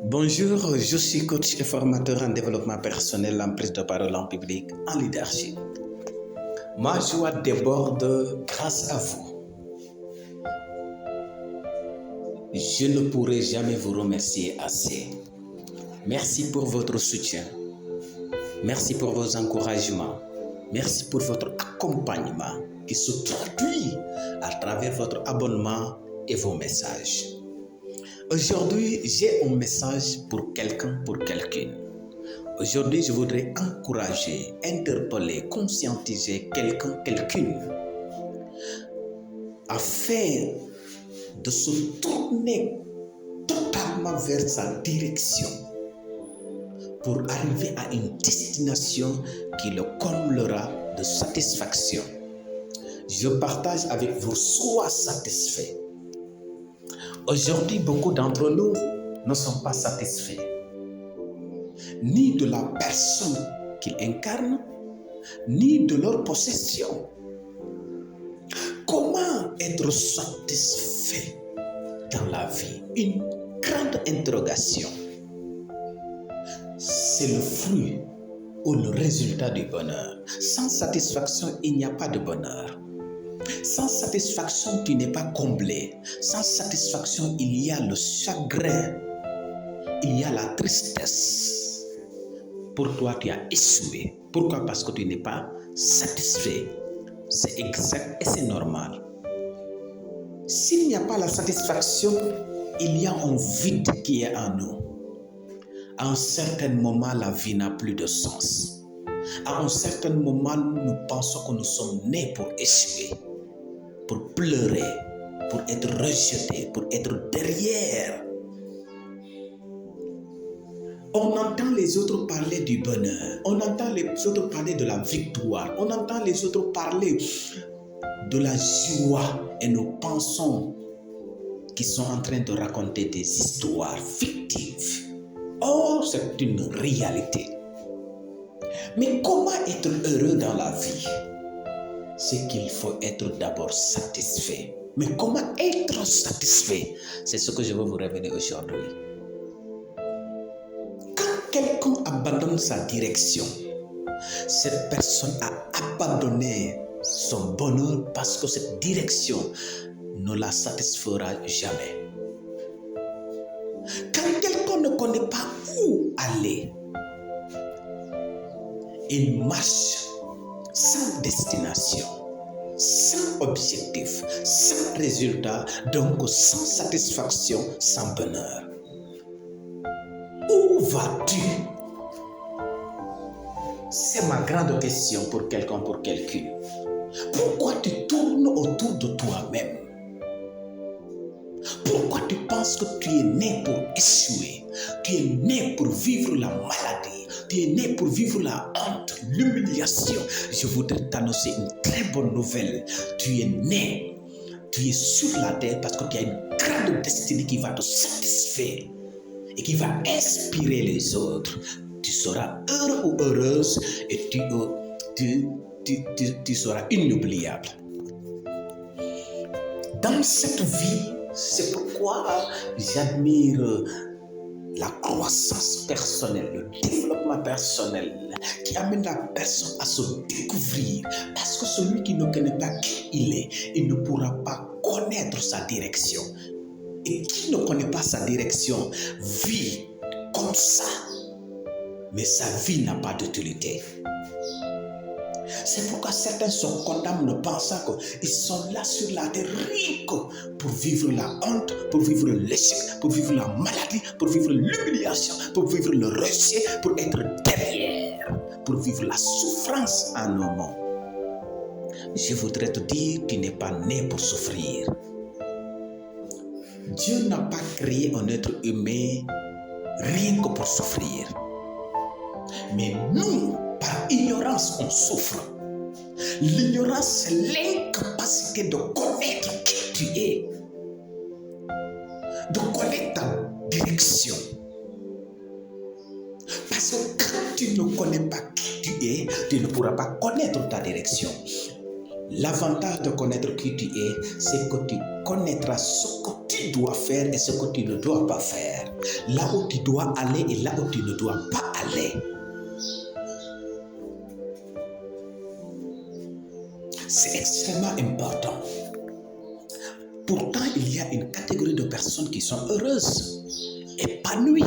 Bonjour, je suis coach et formateur en développement personnel, en prise de parole en public, en leadership. Ma joie déborde grâce à vous. Je ne pourrai jamais vous remercier assez. Merci pour votre soutien. Merci pour vos encouragements. Merci pour votre accompagnement qui se traduit à travers votre abonnement et vos messages. Aujourd'hui, j'ai un message pour quelqu'un, pour quelqu'une. Aujourd'hui, je voudrais encourager, interpeller, conscientiser quelqu'un, quelqu'une, afin de se tourner totalement vers sa direction pour arriver à une destination qui le comblera de satisfaction. Je partage avec vous, soyez satisfaits. Aujourd'hui, beaucoup d'entre nous ne sont pas satisfaits, ni de la personne qu'ils incarnent, ni de leur possession. Comment être satisfait dans la vie? Une grande interrogation. C'est le fruit ou le résultat du bonheur. Sans satisfaction, il n'y a pas de bonheur. Sans satisfaction, tu n'es pas comblé. Sans satisfaction, il y a le chagrin. Il y a la tristesse. Pour toi, tu as échoué. Pourquoi? Parce que tu n'es pas satisfait. C'est exact et c'est normal. S'il n'y a pas la satisfaction, il y a un vide qui est en nous. À un certain moment, la vie n'a plus de sens. À un certain moment, nous pensons que nous sommes nés pour échouer, pour pleurer, pour être rejetés, pour être derrière. On entend les autres parler du bonheur, on entend les autres parler de la victoire, on entend les autres parler de la joie et nous pensons qu'ils sont en train de raconter des histoires fictives. Or, c'est une réalité. Mais comment être heureux dans la vie? C'est qu'il faut être d'abord satisfait. Mais comment être satisfait? C'est ce que je veux vous révéler aujourd'hui. Quand quelqu'un abandonne sa direction, cette personne a abandonné son bonheur parce que cette direction ne la satisfera jamais. Quand quelqu'un ne connaît pas où aller, il marche sans destination, sans objectif, sans résultat, donc sans satisfaction, sans bonheur. Où vas-tu? C'est ma grande question pour quelqu'un, pour quelqu'une. Pourquoi tu tournes autour de toi-même? Pourquoi tu penses que tu es né pour échouer? Tu es né pour vivre la maladie. Tu es né pour vivre la honte, l'humiliation. Je voudrais t'annoncer une très bonne nouvelle. Tu es né, tu es sur la terre parce que tu as une grande destinée qui va te satisfaire et qui va inspirer les autres. Tu seras heureux ou heureuse et tu seras inoubliable. Dans cette vie, c'est pourquoi j'admire la croissance personnelle, le développement personnel qui amène la personne à se découvrir. Parce que celui qui ne connaît pas qui il est, il ne pourra pas connaître sa direction. Et qui ne connaît pas sa direction vit comme ça, mais sa vie n'a pas d'utilité. C'est pourquoi certains se condamnent en pensant qu'ils sont là sur la terre rien que pour vivre la honte, pour vivre l'échec, pour vivre la maladie, pour vivre l'humiliation, pour vivre le rejet, pour être derrière, pour vivre la souffrance en un moment. Je voudrais te dire, tu n'es pas né pour souffrir. Dieu n'a pas créé un être humain rien que pour souffrir. Mais nous, par ignorance, on souffre. L'ignorance, c'est l'incapacité de connaître qui tu es, de connaître ta direction. Parce que quand tu ne connais pas qui tu es, tu ne pourras pas connaître ta direction. L'avantage de connaître qui tu es, c'est que tu connaîtras ce que tu dois faire et ce que tu ne dois pas faire. Là où tu dois aller et là où tu ne dois pas aller. C'est extrêmement important. Pourtant, il y a une catégorie de personnes qui sont heureuses, épanouies.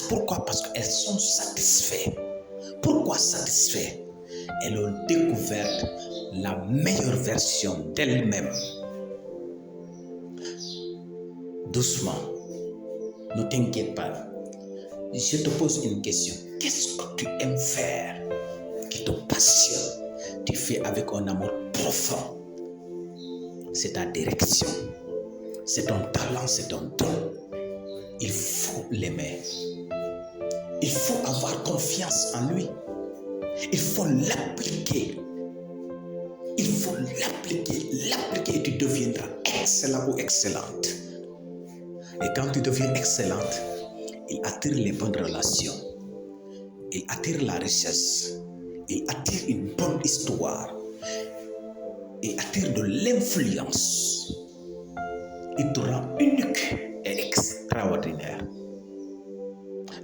Pourquoi? Parce qu'elles sont satisfaites. Pourquoi satisfaites? Elles ont découvert la meilleure version d'elles-mêmes. Doucement, ne t'inquiète pas. Je te pose une question. Qu'est-ce que tu aimes faire qui te passionne? Tu fais avec un amour profond. C'est ta direction. C'est ton talent, c'est ton don. Il faut l'aimer. Il faut avoir confiance en lui. Il faut l'appliquer. Il faut l'appliquer et tu deviendras excellent ou excellente. Et quand tu deviens excellente, il attire les bonnes relations. Il attire la richesse. Il attire une bonne histoire. Il attire de l'influence. Il te rend unique et extraordinaire.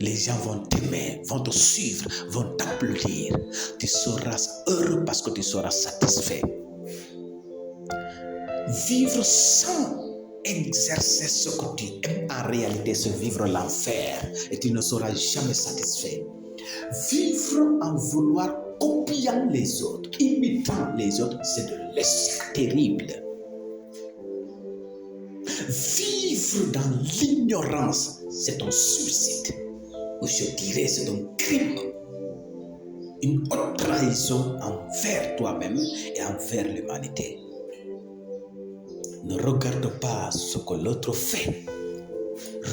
Les gens vont t'aimer, vont te suivre, vont t'applaudir. Tu seras heureux parce que tu seras satisfait. Vivre sans exercer ce que tu aimes, en réalité, c'est vivre l'enfer et tu ne seras jamais satisfait. Vivre en vouloir copiant les autres, imitant les autres, c'est de l'échec terrible. Vivre dans l'ignorance, c'est un suicide. Ou je dirais, c'est un crime. Une haute trahison envers toi-même et envers l'humanité. Ne regarde pas ce que l'autre fait.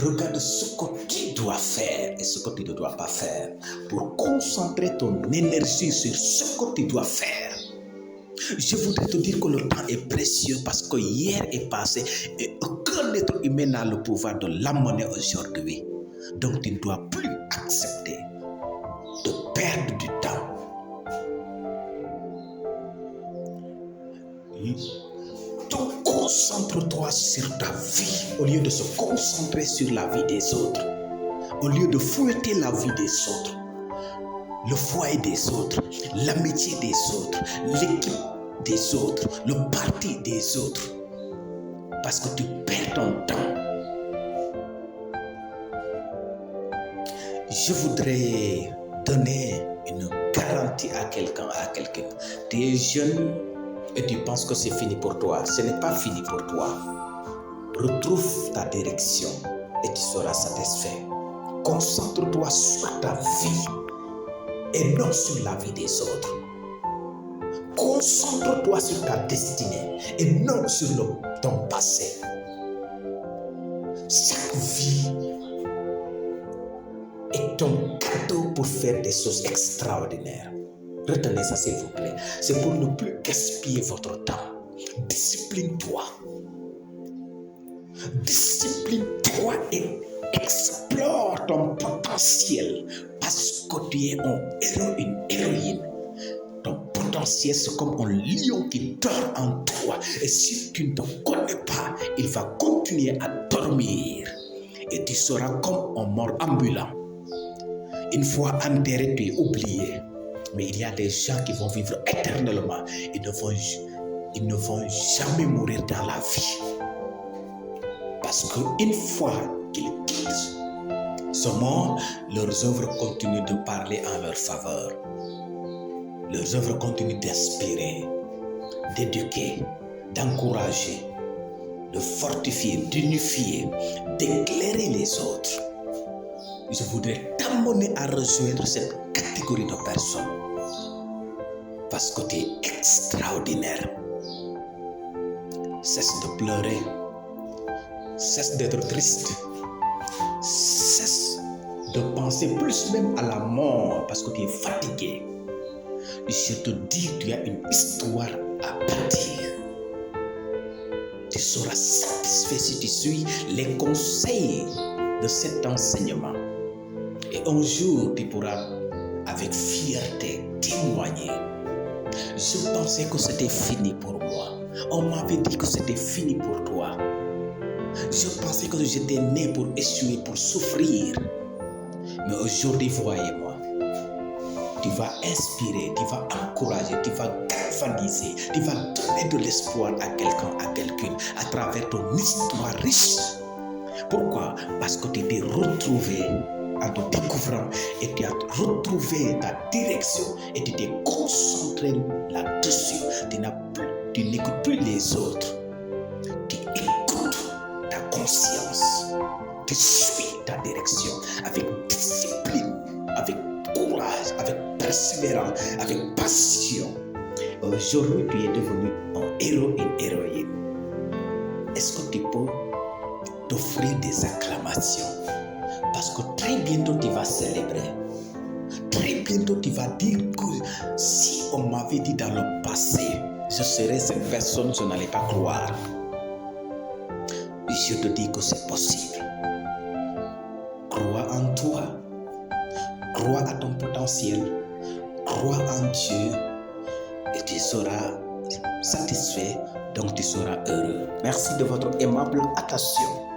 Regarde ce que tu dois faire et ce que tu ne dois pas faire pour concentrer ton énergie sur ce que tu dois faire. Je voudrais te dire que le temps est précieux parce que hier est passé et aucun être humain n'a le pouvoir de l'amener aujourd'hui. Donc tu ne dois plus accepter de perdre du temps. Donc concentre-toi sur ta vie au lieu de se concentrer sur la vie des autres. Au lieu de fouetter la vie des autres, le foyer des autres, l'amitié des autres, l'équipe des autres, le parti des autres. Parce que tu perds ton temps. Je voudrais donner une garantie à quelqu'un. Tu es jeune et tu penses que c'est fini pour toi. Ce n'est pas fini pour toi. Retrouve ta direction et tu seras satisfait. Concentre-toi sur ta vie et non sur la vie des autres. Concentre-toi sur ta destinée et non sur ton passé. Chaque vie est un cadeau pour faire des choses extraordinaires. Retenez ça s'il vous plaît. C'est pour ne plus gaspiller votre temps. Discipline-toi. Discipline-toi et explore ton potentiel parce que tu es un héros, une héroïne. Ton potentiel, c'est comme un lion qui dort en toi. Et si tu ne te connais pas, il va continuer à dormir. Et tu seras comme un mort ambulant. Une fois enterré, tu es oublié. Mais il y a des gens qui vont vivre éternellement. Ils ne vont jamais mourir dans la vie. Parce qu'une fois qu'ils quittent ce monde, leurs œuvres continuent de parler en leur faveur. Leurs œuvres continuent d'inspirer, d'éduquer, d'encourager, de fortifier, d'unifier, d'éclairer les autres. Je voudrais t'amener à rejoindre cette catégorie de personnes. Parce que tu es extraordinaire. Cesse de pleurer. Cesse d'être triste. Cesse de penser plus même à la mort parce que tu es fatigué. Je te dis, tu as une histoire à bâtir. Tu seras satisfait si tu suis les conseils de cet enseignement. Et un jour, tu pourras avec fierté témoigner Je pensais que c'était fini pour moi. On m'avait dit que c'était fini pour toi. Je pensais que j'étais né pour échouer, pour souffrir. Mais aujourd'hui, voyez-moi. Tu vas inspirer, tu vas encourager, tu vas galvaniser, tu vas donner de l'espoir à quelqu'un, à quelqu'une, à travers ton histoire riche. Pourquoi? Parce que tu t'es retrouvé en te découvrant et tu as retrouvé ta direction et tu t'es concentré là-dessus. Tu n'écoutes plus les autres. Tu écoutes ta conscience. Tu suis ta direction avec discipline, avec courage, avec persévérance, avec passion. Aujourd'hui, tu es devenu un héros, une héroïne. Est-ce que tu peux t'offrir des acclamations? Parce que très bientôt, tu vas célébrer. Très bientôt, tu vas dire que si on m'avait dit dans le passé, je serais cette personne, je n'allais pas croire. Je te dis que c'est possible. Crois en toi. Crois à ton potentiel. Crois en Dieu. Et tu seras satisfait, donc tu seras heureux. Merci de votre aimable attention.